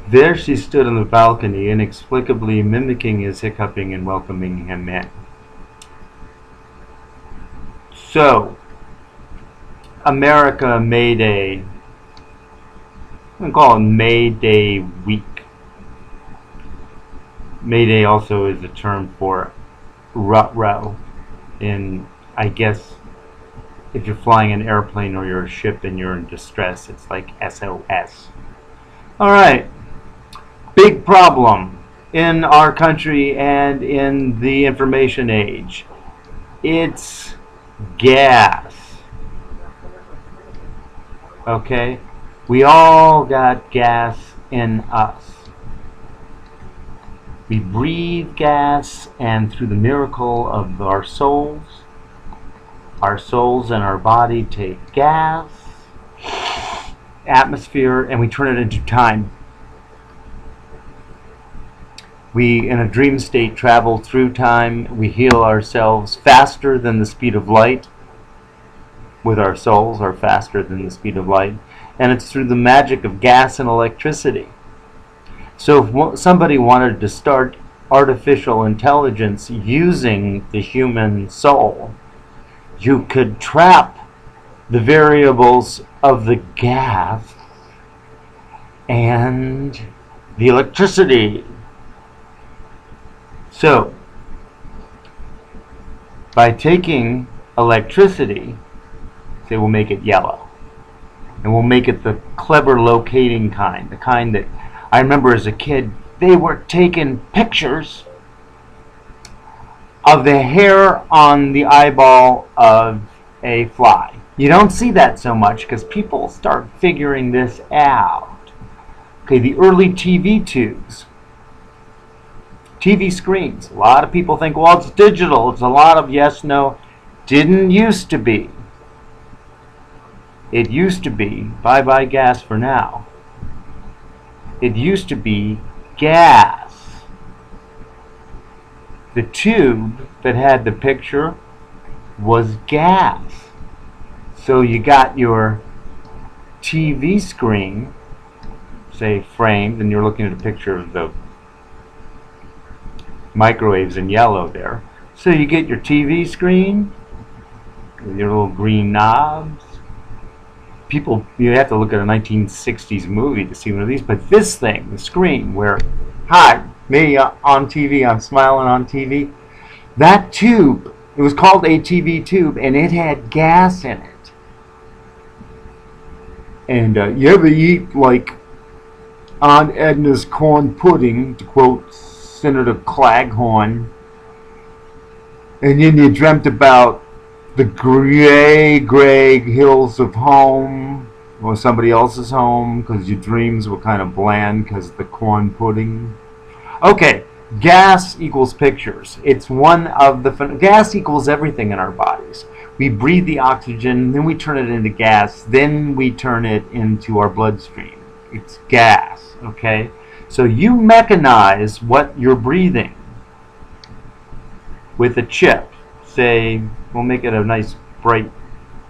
There she stood on the balcony, inexplicably mimicking his hiccuping and welcoming him in. So, America May Day, I'm going to call it May Day week. May Day also is a term for rut-row in, I guess, if you're flying an airplane or you're a ship and you're in distress, it's like SOS. Alright, big problem in our country and in the information age. It's gas. Okay? We all got gas in us. We breathe gas, and through the miracle of our souls and our body take gas, atmosphere, and we turn it into time. We, in a dream state, travel through time. We heal ourselves faster than the speed of light. With our souls are faster than the speed of light. And it's through the magic of gas and electricity. So if somebody wanted to start artificial intelligence using the human soul, you could trap the variables of the gas and the electricity. So, by taking electricity, say we'll make it yellow, and we'll make it the clever locating kind, the kind that I remember as a kid, they were taking pictures of the hair on the eyeball of a fly. You don't see that so much because people start figuring this out. Okay, the early TV tubes, TV screens. A lot of people think, well, it's digital. It's a lot of yes, no. Didn't used to be. It used to be, bye-bye gas for now. It used to be gas. The tube that had the picture was gas. So you got your TV screen, say framed, and you're looking at a picture of the microwaves in yellow there. So you get your TV screen with your little green knobs. People, you have to look at a 1960s movie to see one of these, but this thing, the screen, where, hi, me on TV, I'm smiling on TV, that tube, it was called a TV tube, and it had gas in it. And you ever eat, like, Aunt Edna's corn pudding, to quote Senator Claghorn, and then you dreamt about the gray hills of home, or somebody else's home, because your dreams were kind of bland because of the corn pudding. Okay, gas equals pictures. It's one of the gas equals everything in our bodies. We breathe the oxygen, then we turn it into gas, then we turn it into our bloodstream. It's gas, okay? So you mechanize what you're breathing with a chip. Say, we'll make it a nice bright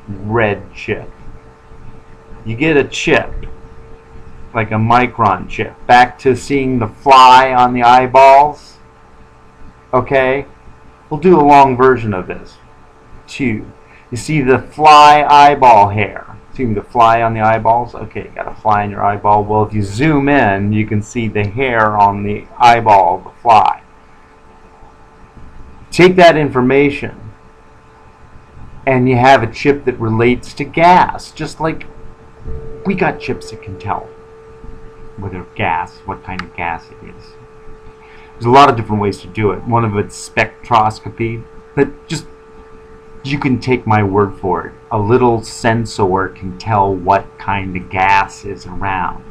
red chip. You get a chip, like a micron chip. Back to seeing the fly on the eyeballs. Okay? We'll do a long version of this. 2. You see the fly eyeball hair. See the fly on the eyeballs? Okay, got a fly on your eyeball. Well, if you zoom in, you can see the hair on the eyeball of the fly. Take that information and you have a chip that relates to gas, just like we got chips that can tell whether gas, what kind of gas it is. There's a lot of different ways to do it. One of it's spectroscopy, but just, you can take my word for it. A little sensor can tell what kind of gas is around.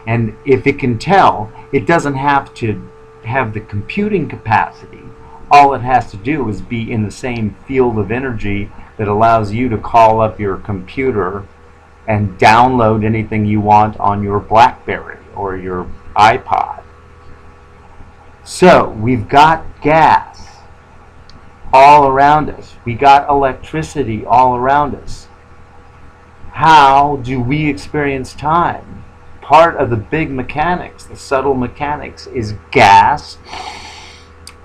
And if it can tell, it doesn't have to have the computing capacity. All it has to do is be in the same field of energy that allows you to call up your computer and download anything you want on your BlackBerry or your iPod. So we've got gas all around us. We got electricity all around us. How do we experience time? heart of the big mechanics, the subtle mechanics, is gas.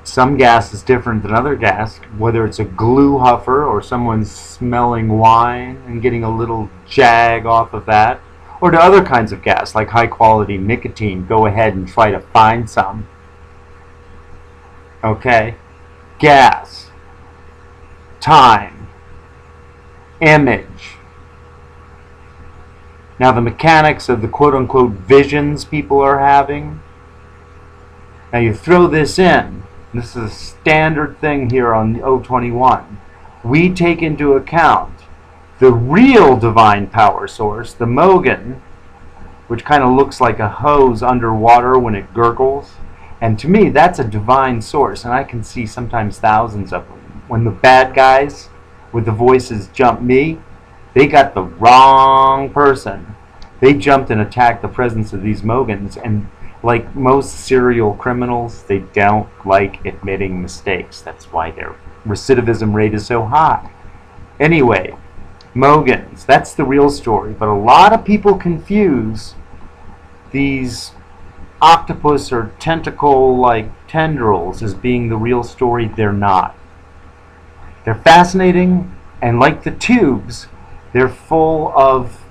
Some gas is different than other gas, whether it's a glue huffer or someone's smelling wine and getting a little jag off of that, or to other kinds of gas like high quality nicotine. Go ahead and try to find some. Okay? Gas, time, image. Now the mechanics of the quote-unquote visions people are having. Now you throw this in. This is a standard thing here on the O21. We take into account the real divine power source, the Mogan, which kind of looks like a hose underwater when it gurgles. And to me, that's a divine source, and I can see sometimes thousands of them. When the bad guys with the voices jump me, they got the wrong person. They jumped and attacked the presence of these Mogans, and like most serial criminals, they don't like admitting mistakes. That's why their recidivism rate is so high. Anyway, Mogans, that's the real story. But a lot of people confuse these octopus or tentacle-like tendrils as being the real story. They're not. They're fascinating, and like the tubes, they're full of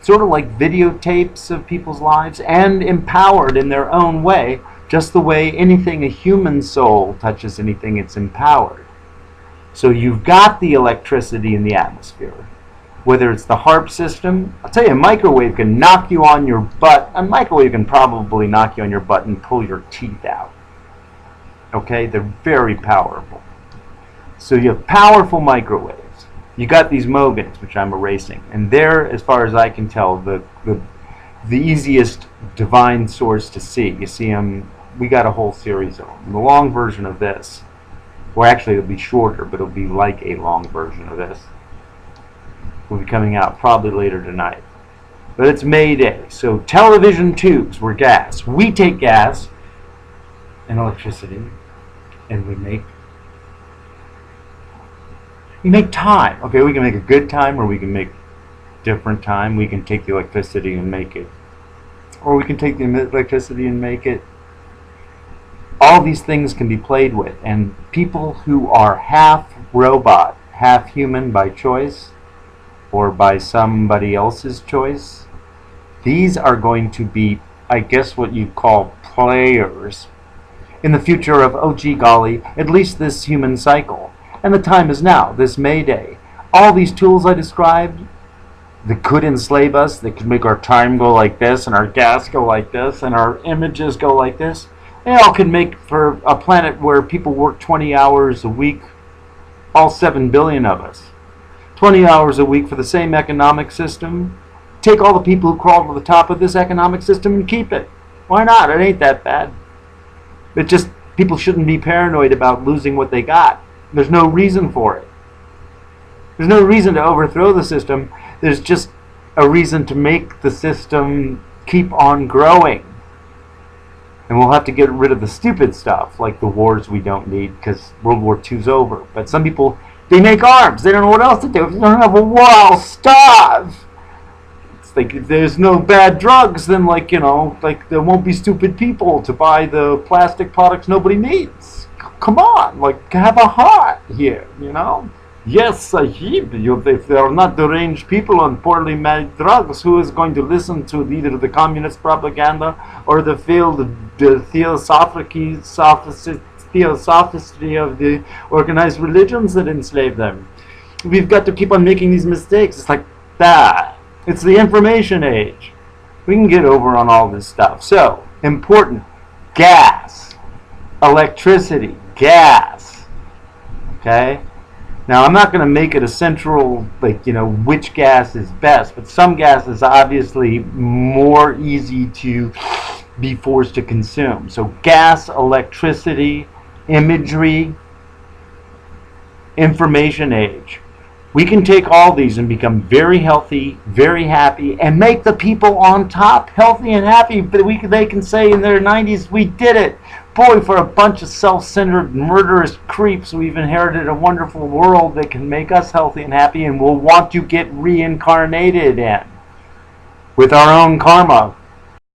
sort of like videotapes of people's lives, and empowered in their own way, just the way anything a human soul touches anything, it's empowered. So you've got the electricity in the atmosphere. Whether it's the HAARP system, I'll tell you, a microwave can knock you on your butt. A microwave can probably knock you on your butt and pull your teeth out. Okay? They're very powerful. So you have powerful microwaves. You got these Mogans, which I'm erasing, and they're, as far as I can tell, the easiest divine source to see. You see them, we got a whole series of them. The long version of this, or actually it'll be shorter, but it'll be like a long version of this, will be coming out probably later tonight. But it's May Day, so television tubes were gas. We take gas and electricity, and we make time. Okay, we can make a good time, or we can make different time. We can take the electricity and make it, or we can take the electricity and make it. All these things can be played with, and people who are half robot, half human by choice, or by somebody else's choice, these are going to be, I guess, what you call players in the future of, oh gee golly, at least this human cycle. And the time is now, this May Day. All these tools I described that could enslave us, that could make our time go like this, and our gas go like this, and our images go like this, they all can make for a planet where people work 20 hours a week, all 7 billion of us. 20 hours a week for the same economic system. Take all the people who crawled to the top of this economic system and keep it. Why not? It ain't that bad. It just, people shouldn't be paranoid about losing what they got. There's no reason for it. There's no reason to overthrow the system. There's just a reason to make the system keep on growing. And we'll have to get rid of the stupid stuff, like the wars we don't need, because World War II's over. But some people, they make arms. They don't know what else to do. If you don't have a war, I'll starve. It's like, if there's no bad drugs, then, like, you know, like, there won't be stupid people to buy the plastic products nobody needs. Come on, like, have a heart here, you know? Yes, Sahib, if they are not deranged people on poorly made drugs, who is going to listen to either the communist propaganda or the failed theosophistry of the organized religions that enslave them? We've got to keep on making these mistakes. It's like that. It's the information age. We can get over on all this stuff. So, important. Gas. Electricity. Gas. Okay? Now, I'm not going to make it a central, like, you know, which gas is best, but some gas is obviously more easy to be forced to consume. So gas, electricity, imagery, information age. We can take all these and become very healthy, very happy, and make the people on top healthy and happy. But they can say in their 90s, we did it. Boy, for a bunch of self-centered, murderous creeps, we've inherited a wonderful world that can make us healthy and happy and we'll want to get reincarnated in. with our own karma.